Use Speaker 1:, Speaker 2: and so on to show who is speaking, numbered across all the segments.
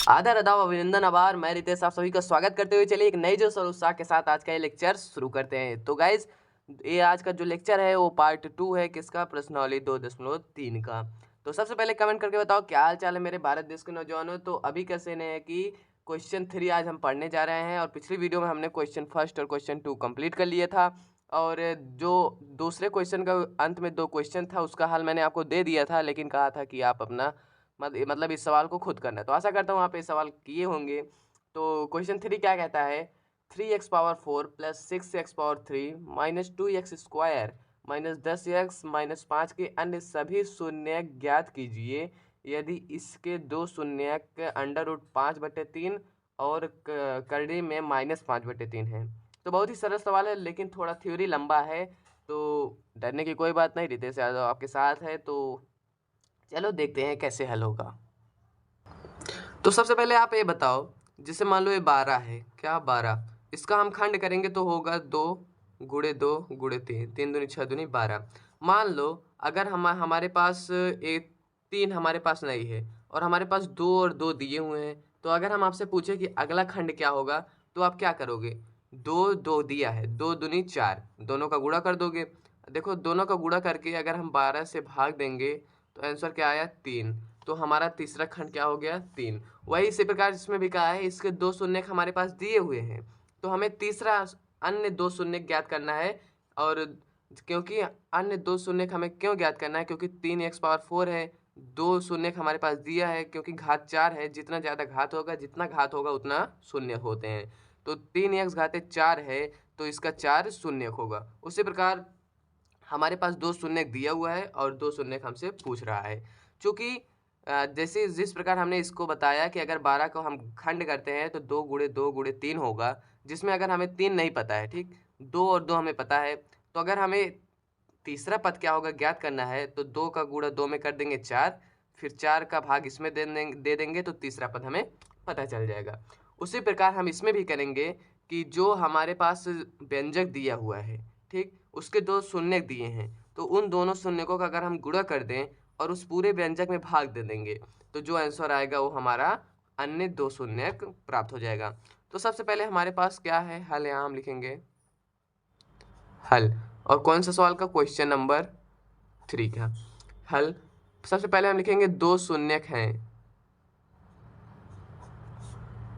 Speaker 1: आदर अदाब अभिनंदन आभार। मैं रितेश आप सभी का स्वागत करते हुए चलिए एक नई जो उत्साह के साथ आज का ये लेक्चर शुरू करते हैं। तो गाइज ये आज का जो लेक्चर है वो पार्ट 2 है किसका, प्रश्नावली 2.3 का। तो सबसे पहले कमेंट करके बताओ क्या हाल चाल है मेरे भारत देश के नौजवानों। तो अभी कैसे ने है कि क्वेश्चन 3 आज हम पढ़ने जा रहे हैं और पिछली वीडियो में हमने क्वेश्चन फर्स्ट और क्वेश्चन 2 कंप्लीट कर लिया था। और जो दूसरे क्वेश्चन का अंत में 2 क्वेश्चन था उसका हल मैंने आपको दे दिया था, लेकिन कहा था कि आप अपना मतलब इस सवाल को खुद करना है। तो आशा करता हूँ आप ये सवाल किए होंगे। तो क्वेश्चन 3 क्या कहता है, 3x⁴ plus 6x⁴ minus 2x² minus 10x minus 5 के अन्य सभी शून्य ज्ञात कीजिए यदि इसके दो शून्य √5/3 और करड़ी में -5/3 है। तो बहुत ही सरल सवाल है लेकिन थोड़ा थ्योरी लंबा है, तो डरने की कोई बात नहीं, रितेश यादव आपके साथ है। तो चलो देखते हैं कैसे हल होगा। तो सबसे पहले आप ये बताओ, जैसे मान लो ये 12 है, क्या 12, इसका हम खंड करेंगे तो होगा 2 गुणे 2 गुणे 3, 3 दूनी 6 दूनी 12। मान लो अगर हमारे पास एक 3 हमारे पास नहीं है और हमारे पास 2 और 2 दिए हुए हैं, तो अगर हम आपसे पूछे कि अगला खंड क्या होगा तो आप क्या करोगे। 2 2 दिया है, 2 दूनी 4, दोनों का गुणा कर दोगे। देखो दोनों का गुणा करके अगर हम 12 से भाग देंगे तो आंसर क्या आया 3। तो हमारा तीसरा खंड क्या हो गया 3। वही इसी प्रकार इसमें भी कहा है इसके 2 शून्य हमारे पास दिए हुए हैं, तो हमें तीसरा अन्य 2 शून्य ज्ञात करना है। और क्योंकि अन्य 2 शून्य हमें क्यों ज्ञात करना है, क्योंकि 3x⁴ है, 2 शून्य हमारे पास दिया है, क्योंकि घात 4 है, जितना ज़्यादा घात होगा जितना घात होगा उतना शून्य होते हैं। तो 3x⁴ है तो इसका 4 शून्य होगा। उसी प्रकार हमारे पास 2 शून्य दिया हुआ है और 2 शून्य हमसे पूछ रहा है। चूँकि जैसे जिस प्रकार हमने इसको बताया कि अगर 12 को हम खंड करते हैं तो 2 गुणे 2 गुणे 3 होगा, जिसमें अगर हमें 3 नहीं पता है, ठीक, 2 और 2 हमें पता है। तो अगर हमें तीसरा पद क्या होगा ज्ञात करना है तो 2 का गुणा 2 में कर देंगे 4, फिर 4 का भाग इसमें दे देंगे तो तीसरा पद हमें पता चल जाएगा। उसी प्रकार हम इसमें भी करेंगे कि जो हमारे पास व्यंजक दिया हुआ है, ठीक, उसके 2 शून्य दिए हैं, तो उन दोनों शून्यकों का अगर हम गुणा कर दें और उस पूरे व्यंजक में भाग दे देंगे तो जो आंसर आएगा वो हमारा अन्य 2 शून्य प्राप्त हो जाएगा। तो सबसे पहले हमारे पास क्या है हल, यहाँ हम लिखेंगे हल। और कौन सा सवाल का, क्वेश्चन नंबर 3 का हल। सबसे पहले हम लिखेंगे 2 शून्य हैं,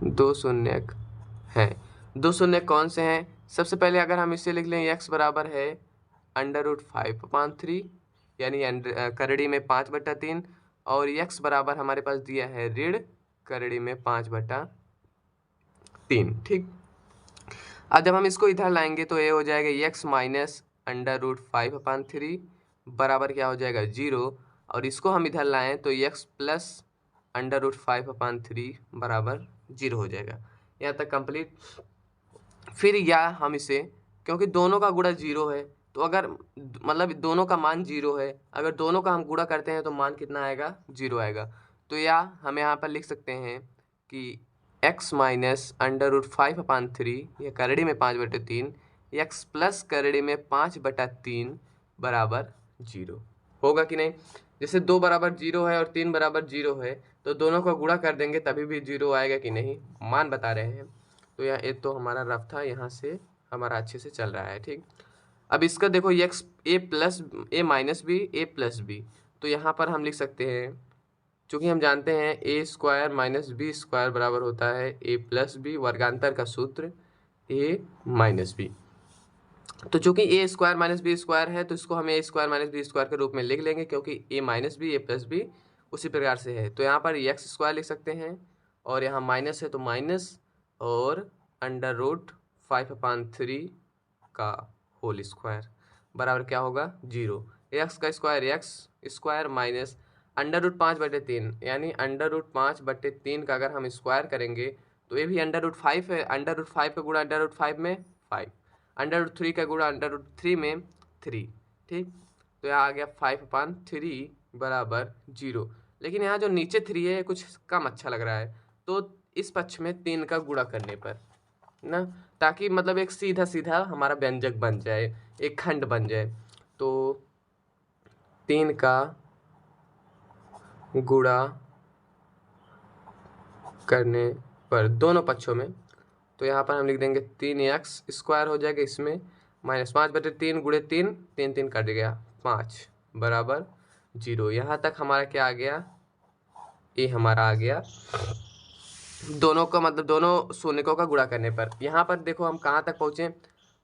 Speaker 1: 2 शून्य हैं। 2 शून्य कौन से हैं, सबसे पहले अगर हम इसे लिख लें x बराबर है √5/3 यानी करड़ी में 5/3 और x बराबर हमारे पास दिया है ऋण करड़ी में 5/3, ठीक। अब जब हम इसको इधर लाएंगे तो ये हो जाएगा x माइनस √5/3 बराबर क्या हो जाएगा 0, और इसको हम इधर लाएं तो x प्लस √5/3 बराबर 0 हो जाएगा। यहाँ तक कंप्लीट। फिर या हम इसे, क्योंकि दोनों का गुणा 0 है तो अगर मतलब दोनों का मान 0 है, अगर दोनों का हम गुणा करते हैं तो मान कितना आएगा 0 आएगा। तो या हम यहाँ पर लिख सकते हैं कि x माइनस √5/3 या करड़ी में 5/3 x प्लस करड़ी में 5/3 बराबर 0 होगा कि नहीं। जैसे 2 बराबर 0 है और 3 बराबर 0 है तो दोनों का गुणा कर देंगे तभी भी 0 आएगा कि नहीं, मान बता रहे हैं। तो यह एक तो हमारा रफ था, यहाँ से हमारा अच्छे से चल रहा है, ठीक। अब इसका देखो x a minus b a plus b, तो यहाँ पर हम लिख सकते हैं, चूँकि हम जानते हैं a² माइनस b² बराबर होता है a प्लस बी, वर्गांतर का सूत्र a माइनस बी। तो चूँकि a² माइनस b² है तो इसको हम a² माइनस b² के रूप में लिख लेंगे, क्योंकि a minus b a plus b उसी प्रकार से है। तो यहाँ पर x² लिख सकते हैं और यहाँ माइनस है तो माइनस और √5/3 का होल स्क्वायर बराबर क्या होगा 0। एक्स का स्क्वायर x² माइनस √5/3 यानी √5/3 का अगर हम स्क्वायर करेंगे तो ये भी √5 है, √5 का गुणा √5 में 5, √3 का गुणा √3 में 3, ठीक। तो यहाँ आ गया 5/3 बराबर 0। लेकिन यहाँ जो नीचे 3 है कुछ कम अच्छा लग रहा है, तो इस पक्ष में 3 का गुणा करने पर ना, ताकि मतलब एक सीधा सीधा हमारा व्यंजक बन जाए, एक खंड बन जाए। तो 3 का गुणा करने पर दोनों पक्षों में, तो यहाँ पर हम लिख देंगे 3x² हो जाएगा, इसमें -5/3 गुणे 3, 3 3 कट गया 5 बराबर 0। यहाँ तक हमारा क्या आ गया, ये हमारा आ गया दोनों का मतलब दोनों शून्यकों का गुणा करने पर। यहाँ पर देखो हम कहाँ तक पहुँचे,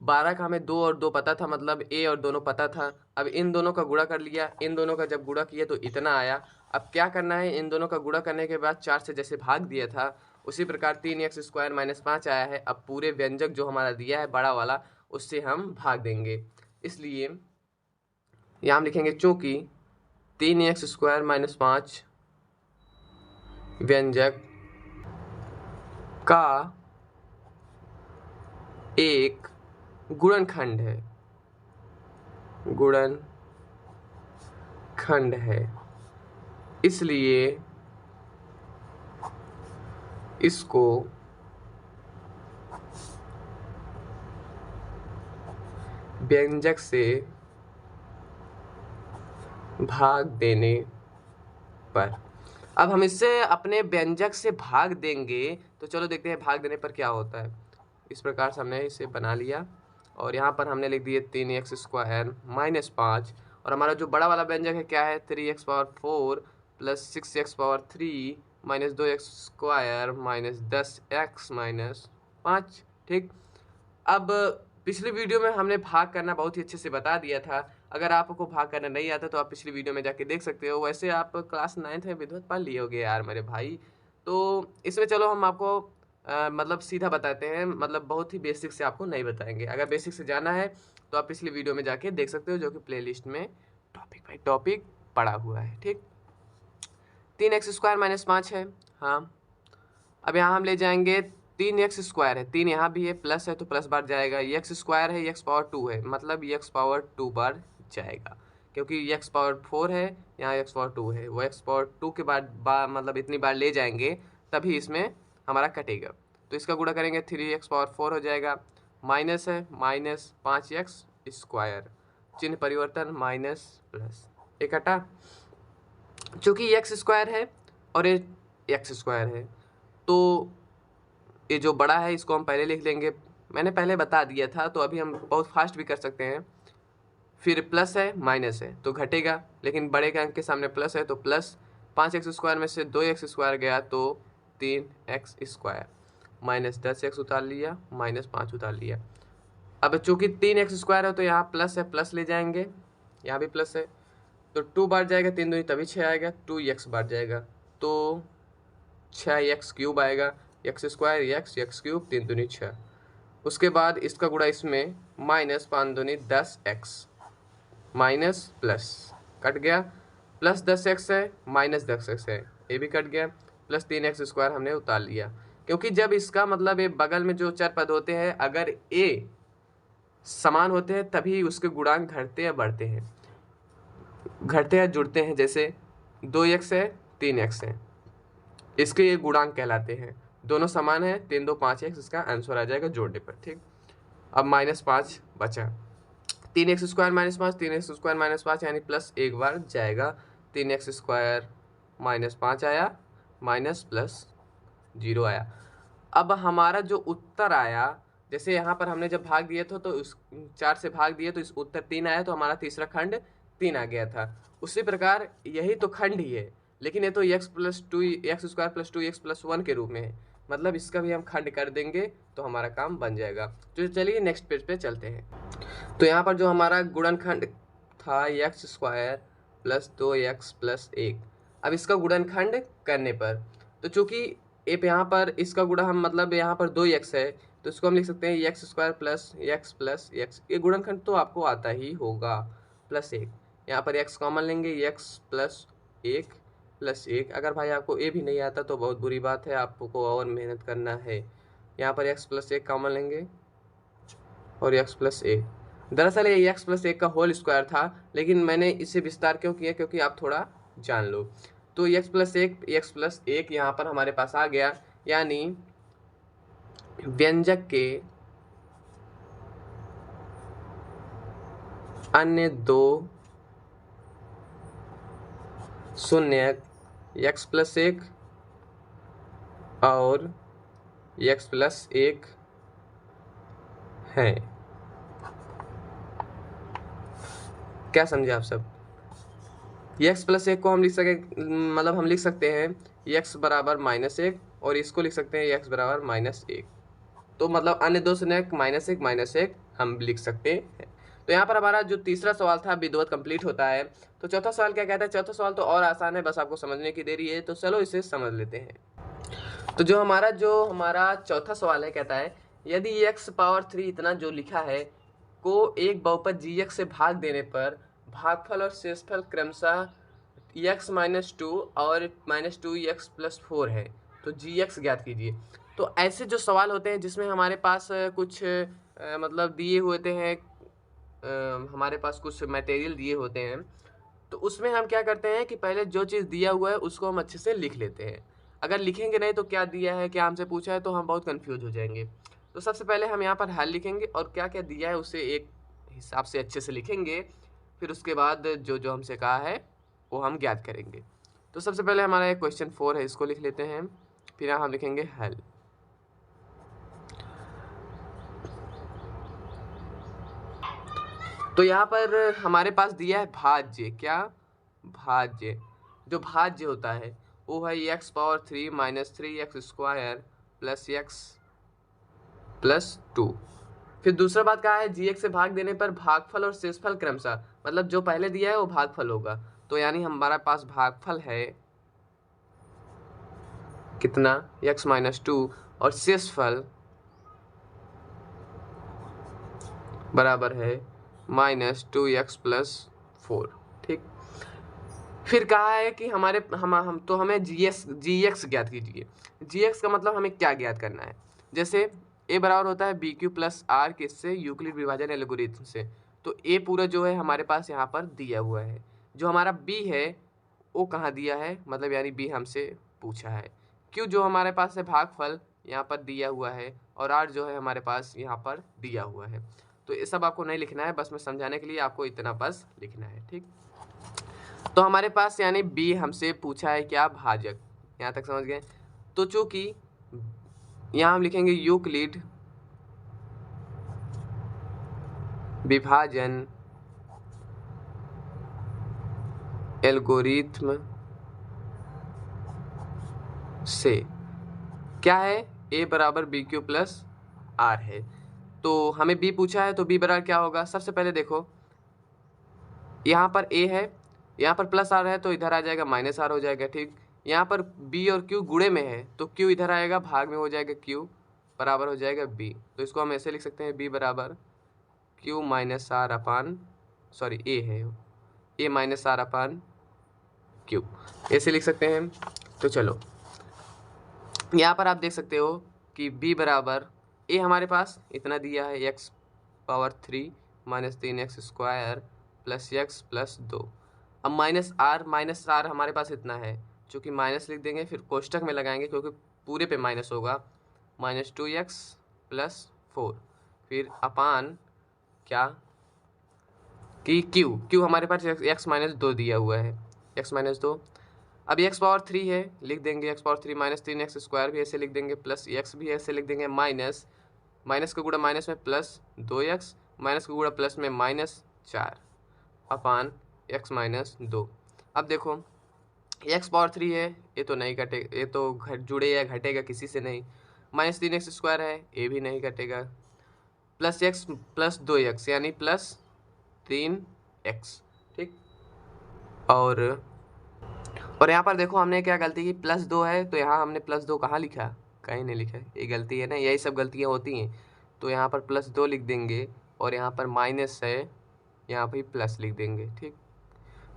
Speaker 1: 12 का हमें 2 और 2 पता था, मतलब a और दोनों पता था। अब इन दोनों का गुणा कर लिया, इन दोनों का जब गुणा किया तो इतना आया। अब क्या करना है, इन दोनों का गुणा करने के बाद 4 से जैसे भाग दिया था उसी प्रकार 3x² - 5 आया है। अब पूरे व्यंजक जो हमारा दिया है बड़ा वाला, उससे हम भाग देंगे। इसलिए यहाँ हम लिखेंगे चूँकि 3x² - 5 व्यंजक का एक गुणनखंड है, गुणनखंड है, इसलिए इसको व्यंजक से भाग देने पर। अब हम इससे अपने व्यंजक से भाग देंगे, तो चलो देखते हैं भाग देने पर क्या होता है। इस प्रकार से हमने इसे बना लिया और यहाँ पर हमने लिख दिए 3x² - 5, और हमारा जो बड़ा वाला व्यंजक है क्या है, 3x⁴ + 6x⁴ -2x² - 10x - 5। ठीक, अब पिछली वीडियो में हमने भाग करना बहुत ही अच्छे से बता दिया था। अगर आपको भाग करना नहीं आता तो आप पिछली वीडियो में जाके देख सकते हो। वैसे आप क्लास 9th में विधिवत पढ़ लिए होगे यार मेरे भाई। तो इसमें चलो हम आपको मतलब सीधा बताते हैं, मतलब बहुत ही बेसिक से आपको नहीं बताएंगे। अगर बेसिक से जाना है तो आप पिछली वीडियो में जाके देख सकते हो, जो कि प्ले लिस्ट में टॉपिक बाई टॉपिक पड़ा हुआ है। ठीक, 3x² - 5 है। हाँ, अब यहाँ हम ले जाएंगे 3x² है, 3 यहाँ भी है, प्लस है तो प्लस बार जाएगा, x² है, x⁴ है, मतलब x⁴ बार जाएगा, क्योंकि x⁴ है, यहाँ x⁴ है, वो x⁴ के बाद मतलब इतनी बार ले जाएंगे तभी इसमें हमारा कटेगा। तो इसका गुणा करेंगे 3x⁴ हो जाएगा, माइनस है, -5x², चिन्ह परिवर्तन माइनस प्लस, एक हटा। चूँकि x² है और ये x² है, तो ये जो बड़ा है इसको हम पहले लिख लेंगे। मैंने पहले बता दिया था, तो अभी हम बहुत फास्ट भी कर सकते हैं। फिर प्लस है, माइनस है तो घटेगा, लेकिन बड़े के अंक के सामने प्लस है तो प्लस। 5x² में से 2x² गया तो 3x² - 10x उतार लिया, -5 उतार लिया। अब चूँकि 3x² है तो यहाँ प्लस है, प्लस ले जाएंगे, यहाँ भी प्लस है तो 2 बार जाएगा, 3 दूनी तभी 6 आएगा, 2x बार जाएगा तो 6x³ आएगा, x² x 3 दूनी 6। उसके बाद इसका गुणा इसमें, -5 दूनी 10x माइनस प्लस कट गया, प्लस 10x है, -10x है, ये भी कट गया, प्लस 3x² हमने उतार लिया। क्योंकि जब इसका मतलब ये बगल में जो चर पद होते हैं, अगर a समान होते हैं तभी उसके गुणांक घटते या बढ़ते हैं, घटते या जुड़ते हैं। जैसे 2x है, 3x है, इसके ये गुणांक कहलाते हैं। दोनों समान है, 3 2 5x, इसका आंसर आ जाएगा जोड़ने पर। ठीक, अब -5 बचा, 3x² - 5, 3x² - 5 यानी प्लस एक बार जाएगा, 3x² - 5 आया, माइनस प्लस 0 आया। अब हमारा जो उत्तर आया, जैसे यहाँ पर हमने जब भाग दिया था तो उस 4 से भाग दिया तो इस उत्तर 3 आया, तो हमारा तीसरा खंड 3 आ गया था। उसी प्रकार यही तो खंड ही है, लेकिन ये तो x + 2 x² + 2x + 1 के रूप में है, मतलब इसका भी हम खंड कर देंगे तो हमारा काम बन जाएगा। तो चलिए नेक्स्ट पेज पे चलते हैं। तो यहाँ पर जो हमारा गुणनखंड था x² + 2x + 1, अब इसका गुणनखंड करने पर, तो चूँकि यहाँ पर इसका गुणा हम मतलब यहाँ पर 2x है तो इसको हम लिख सकते हैं x² + x + x, ये गुणनखंड तो आपको आता ही होगा, +1। यहाँ पर x कॉमन लेंगे, x + 1 + 1। अगर भाई आपको ये भी नहीं आता तो बहुत बुरी बात है, आपको और मेहनत करना है। यहाँ पर x + 1 कॉमन लेंगे और x + 1, दरअसल ये x + 1 का होल स्क्वायर था, लेकिन मैंने इसे विस्तार क्यों किया, क्योंकि आप थोड़ा जान लो। तो x + 1 यहाँ पर हमारे पास आ गया, यानी व्यंजक के अन्य दो शून्यक x + 1 और x प्लस 1 है। क्या समझे आप सब? x प्लस 1 को हम लिख सके, मतलब हम लिख सकते हैं x बराबर -1 और इसको लिख सकते हैं x बराबर -1। तो मतलब अन्य दो से -1 हम लिख सकते हैं। तो यहाँ पर हमारा जो तीसरा सवाल था विधिवत कंप्लीट होता है। तो चौथा सवाल क्या कहता है? चौथा सवाल तो और आसान है, बस आपको समझने की देरी है। तो चलो इसे समझ लेते हैं। तो जो हमारा चौथा सवाल है, कहता है यदि x पावर 3 इतना जो लिखा है को एक बहुपद gx से भाग देने पर भागफल और शेषफल क्रमशः x -2 और -2x + 4 है, तो gx ज्ञात कीजिए। तो ऐसे जो सवाल होते हैं जिसमें हमारे पास कुछ मतलब दिए होते हैं, हमारे पास कुछ मटेरियल दिए होते हैं, तो उसमें हम क्या करते हैं कि पहले जो चीज़ दिया हुआ है उसको हम अच्छे से लिख लेते हैं। अगर लिखेंगे नहीं तो क्या दिया है, क्या हमसे पूछा है, तो हम बहुत कंफ्यूज हो जाएंगे। तो सबसे पहले हम यहाँ पर हल लिखेंगे और क्या क्या दिया है उसे एक हिसाब से अच्छे से लिखेंगे। फिर उसके बाद जो जो हमसे कहा है वो हम ज्ञात करेंगे। तो सबसे पहले हमारा एक क्वेश्चन 4 है, इसको लिख लेते हैं। फिर यहाँ हम लिखेंगे हल। तो यहाँ पर हमारे पास दिया है भाज्य। क्या? भाज्य। जो भाज्य होता है वो है x power 3 -3x square plus x plus 2। फिर दूसरा बात कहा है gx से भाग देने पर भागफल और शेषफल क्रमशः, मतलब जो पहले दिया है वो भागफल होगा। तो यानी हमारे पास भागफल है कितना? x -2 और शेषफल बराबर है -2x + 4। ठीक। फिर कहा है कि हमें gx ज्ञात कीजिए। gx का मतलब हमें क्या ज्ञात करना है? जैसे a बराबर होता है bq + r किससे? यूक्लिड विभाजन एल्गोरिथम से। तो a पूरा जो है हमारे पास यहाँ पर दिया हुआ है। जो हमारा b है वो कहाँ दिया है, मतलब यानी b हमसे पूछा है। q जो हमारे पास है भागफल यहाँ पर दिया हुआ है, और r जो है हमारे पास यहाँ पर दिया हुआ है। तो ये सब आपको नहीं लिखना है, बस मैं समझाने के लिए आपको इतना बस लिखना है। ठीक। तो हमारे पास यानी बी हमसे पूछा है क्या? भाजक। यहाँ तक समझ गए? तो चूंकि यहाँ हम लिखेंगे यूक्लिड विभाजन एल्गोरिथम से क्या है? a बराबर BQ + R है। तो हमें b पूछा है, तो b बराबर क्या होगा? सबसे पहले देखो यहाँ पर a है, यहाँ पर +r है, तो इधर आ जाएगा -r हो जाएगा। ठीक। यहाँ पर b और q गुणे में है, तो q इधर आएगा, भाग में हो जाएगा q बराबर हो जाएगा b। तो इसको हम ऐसे लिख सकते हैं b बराबर q -r upon, sorry a है, a -r अपान q, ऐसे लिख सकते हैं। तो चलो यहाँ पर आप देख सकते हो कि b बराबर a हमारे पास इतना दिया है x power 3 -3x square plus x + 2। अब -r हमारे पास इतना है, चूँकि माइनस लिख देंगे फिर कोष्टक में लगाएंगे क्योंकि पूरे पे माइनस होगा, -2x + 4। फिर अपान क्या कि q हमारे पास x -2 दिया हुआ है, x -2। अब x पावर 3 है, लिख देंगे x पावर 3 -3x स्क्वायर भी ऐसे लिख देंगे, प्लस x भी ऐसे लिख देंगे, माइनस का गुणा माइनस में +2x, माइनस का गुणा प्लस में -4 अपान x -2। अब देखो x पावर 3 है, ये तो नहीं घटेगा, ये तो जुड़े या घटेगा किसी से नहीं। -3x स्क्वायर है, ये भी नहीं घटेगा, प्लस x + 2x यानी +3x। ठीक। और यहाँ पर देखो हमने क्या गलती की, +2 है तो यहाँ हमने +2 कहाँ लिखा? कहीं नहीं लिखा है, ये गलती है ना, यही सब गलतियाँ होती हैं। तो यहाँ पर +2 लिख देंगे और यहाँ पर माइनस है, यहाँ पर प्लस लिख देंगे। ठीक।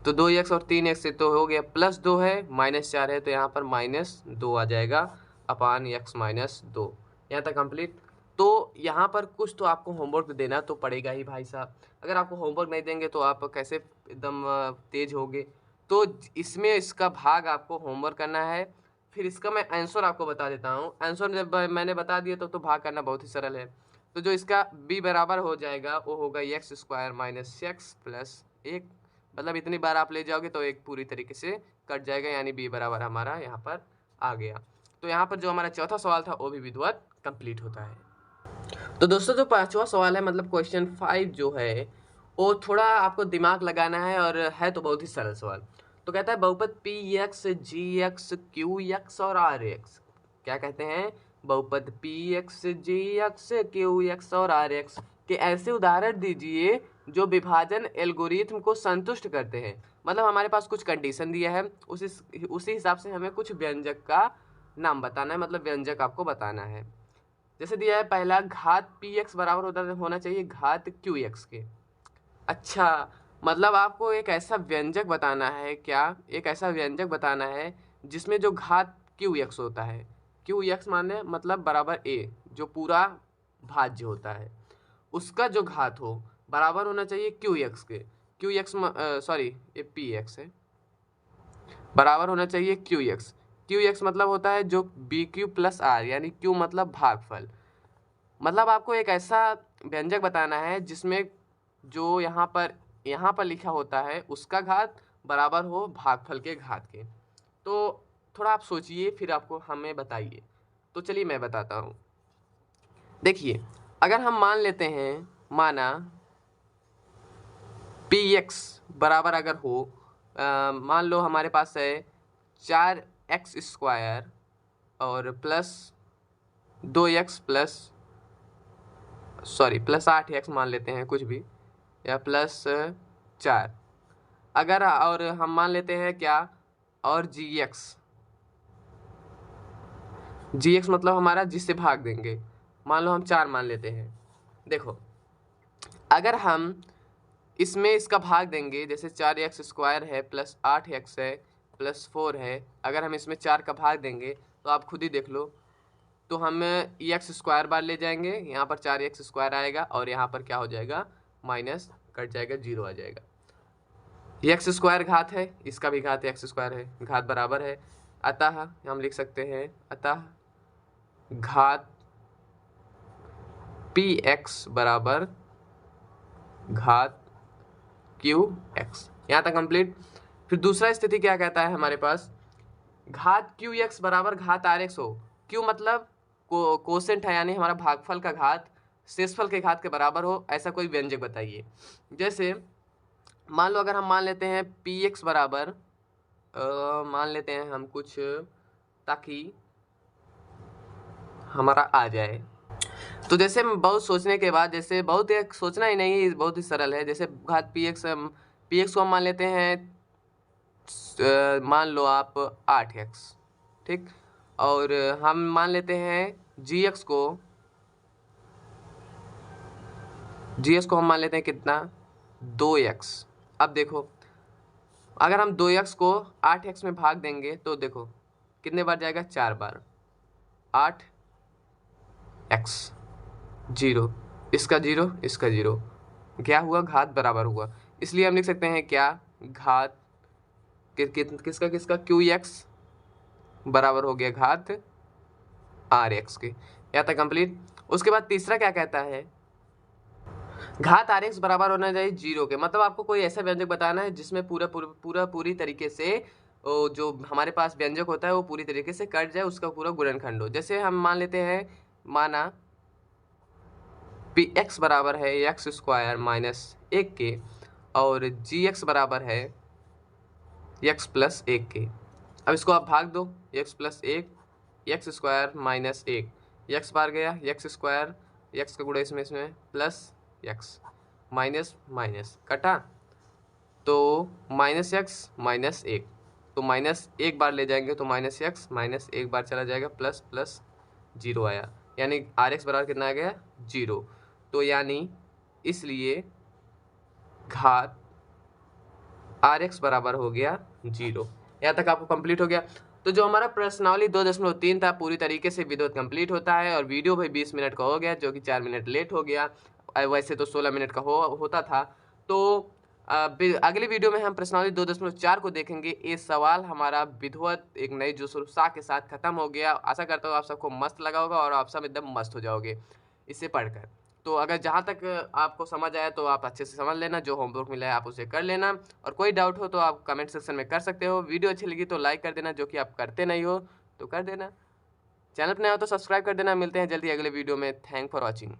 Speaker 1: तो 2x और 3x से तो हो गया, +2 है, -4 है, तो यहाँ पर -2 आ जाएगा अपान x -2। यहाँ तक कंप्लीट। तो यहाँ पर कुछ तो आपको होमवर्क देना तो पड़ेगा ही भाई साहब। अगर आपको होमवर्क नहीं देंगे तो आप कैसे एकदम तेज होगे? तो इसमें इसका भाग आपको होमवर्क करना है। फिर इसका मैं आंसर आपको बता देता हूँ। आंसर जब मैंने बता दिया तो भाग करना बहुत ही सरल है। तो जो इसका b बराबर हो जाएगा वो होगा x स्क्वायर -x + 1। मतलब इतनी बार आप ले जाओगे तो एक पूरी तरीके से कट जाएगा, यानी b बराबर हमारा यहाँ पर आ गया। तो यहाँ पर जो हमारा चौथा सवाल था वो भी विधिवत कंप्लीट होता है। तो दोस्तों जो पांचवा सवाल है मतलब क्वेश्चन 5 जो है वो थोड़ा आपको दिमाग लगाना है और है तो बहुत ही सरल सवाल। तो कहता है बहुपद पी एक्स जी एक्स क्यू एक्स और आर एक्स, क्या कहते हैं, बहुपद पी एक्स जी एक्स क्यू एक्स और आर एक्स के ऐसे उदाहरण दीजिए जो विभाजन एल्गोरिथम को संतुष्ट करते हैं। मतलब हमारे पास कुछ कंडीशन दिया है, उसी हिसाब से हमें कुछ व्यंजक का नाम बताना है, मतलब व्यंजक आपको बताना है। जैसे दिया है पहला, घात पी एक्स बराबर होना चाहिए घात क्यू एक्स के। अच्छा, मतलब आपको एक ऐसा व्यंजक बताना है, क्या एक ऐसा व्यंजक बताना है जिसमें जो घात क्यू एक्स होता है, क्यू एक्स माने मतलब बराबर ए, जो पूरा भाज्य होता है, उसका जो घात हो बराबर होना चाहिए क्यू एक्स के। क्यू एक्स सॉरी ये पी एक्स है, बराबर होना चाहिए क्यू एक्स। क्यू एक्स मतलब होता है जो बी क्यू प्लस आर, यानी क्यू मतलब भागफल। मतलब आपको एक ऐसा व्यंजक बताना है जिसमें जो यहाँ पर लिखा होता है उसका घात बराबर हो भागफल के घात के। तो थोड़ा आप सोचिए फिर आपको हमें बताइए। तो चलिए मैं बताता हूँ। देखिए, अगर हम मान लेते हैं, माना पी एक्स बराबर अगर हो, मान लो हमारे पास है 4x² और प्लस 2x प्लस 8x मान लेते हैं कुछ भी, या प्लस 4, अगर और हम मान लेते हैं क्या, और जी एक्स मतलब हमारा जिससे भाग देंगे, मान लो हम 4 मान लेते हैं। देखो, अगर हम इसमें इसका भाग देंगे, जैसे 4x² है प्लस 8x है प्लस 4 है, अगर हम इसमें 4 का भाग देंगे तो आप खुद ही देख लो, तो हम x² बार ले जाएंगे, यहाँ पर 4x² आएगा और यहाँ पर क्या हो जाएगा, माइनस कट जाएगा, 0 आ जाएगा। x² घात है, इसका भी घात x² है, घात बराबर है, अतः हम लिख सकते हैं, अतः घात px बराबर घात qx। यहाँ तक कंप्लीट। फिर दूसरा स्थिति क्या कहता है हमारे पास, घात qx बराबर घात rx हो। q मतलब कोसेंट है, यानी हमारा भागफल का घात शेषफल के घात के बराबर हो, ऐसा कोई व्यंजक बताइए। जैसे मान लो अगर हम मान लेते हैं px बराबर मान लेते हैं हम कुछ, ताकि हमारा आ जाए। तो जैसे बहुत सोचने के बाद, जैसे बहुत एक सोचना ही नहीं, बहुत ही सरल है। जैसे घात px को हम मान लेते हैं मान लो आप 8x, ठीक, और हम मान लेते हैं gx को हम मान लेते हैं कितना, 2x। अब देखो, अगर हम 2x को 8x में भाग देंगे तो देखो कितने बार जाएगा, 4 बार, 8x 0, इसका 0 इसका 0, क्या हुआ, घात बराबर हुआ। इसलिए हम लिख सकते हैं क्या, घात किसका किसका, qx बराबर हो गया घात rx के। यहाँ तक कंप्लीट। उसके बाद तीसरा क्या कहता है, घात rx बराबर होना चाहिए 0 के। मतलब आपको कोई ऐसा व्यंजक बताना है जिसमें पूरी तरीके से जो हमारे पास व्यंजक होता है वो पूरी तरीके से कट जाए, उसका पूरा गुणनखंड हो। जैसे हम मान लेते हैं, माना px बराबर है x² माइनस 1 के और gx बराबर है x प्लस 1 के। अब इसको आप भाग दो, x plus 1, x² minus 1, x बार गया, x², x का गुणा इसमें प्लस x, माइनस माइनस कटा, तो माइनस एक्स माइनस 1, तो माइनस 1 बार ले जाएंगे तो माइनस एक्स, माइनस 1 बार चला जाएगा, प्लस प्लस 0 आया, यानी rx बराबर कितना आ गया, 0। तो यानी इसलिए घात rx बराबर हो गया 0। यहाँ तक आपको कंप्लीट हो गया। तो जो हमारा प्रश्नावली 2.3 था पूरी तरीके से विधिवत कंप्लीट होता है, और वीडियो भाई 20 मिनट का हो गया, जो कि 4 मिनट लेट हो गया, वैसे तो 16 मिनट का होता था। तो अगली वीडियो में हम प्रश्नावली 2.4 को देखेंगे। ये सवाल हमारा विधिवत एक नई जोश और उत्साह के साथ खत्म हो गया। आशा करता हूँ आप सबको मस्त लगा होगा और आप सब एकदम मस्त हो जाओगे इसे पढ़कर। तो अगर जहाँ तक आपको समझ आया तो आप अच्छे से समझ लेना, जो होमवर्क मिला है आप उसे कर लेना, और कोई डाउट हो तो आप कमेंट सेक्शन में कर सकते हो। वीडियो अच्छी लगी तो लाइक कर देना, जो कि आप करते नहीं हो तो कर देना। चैनल पर नया हो तो सब्सक्राइब कर देना। मिलते हैं जल्दी अगले वीडियो में। Thank for watching.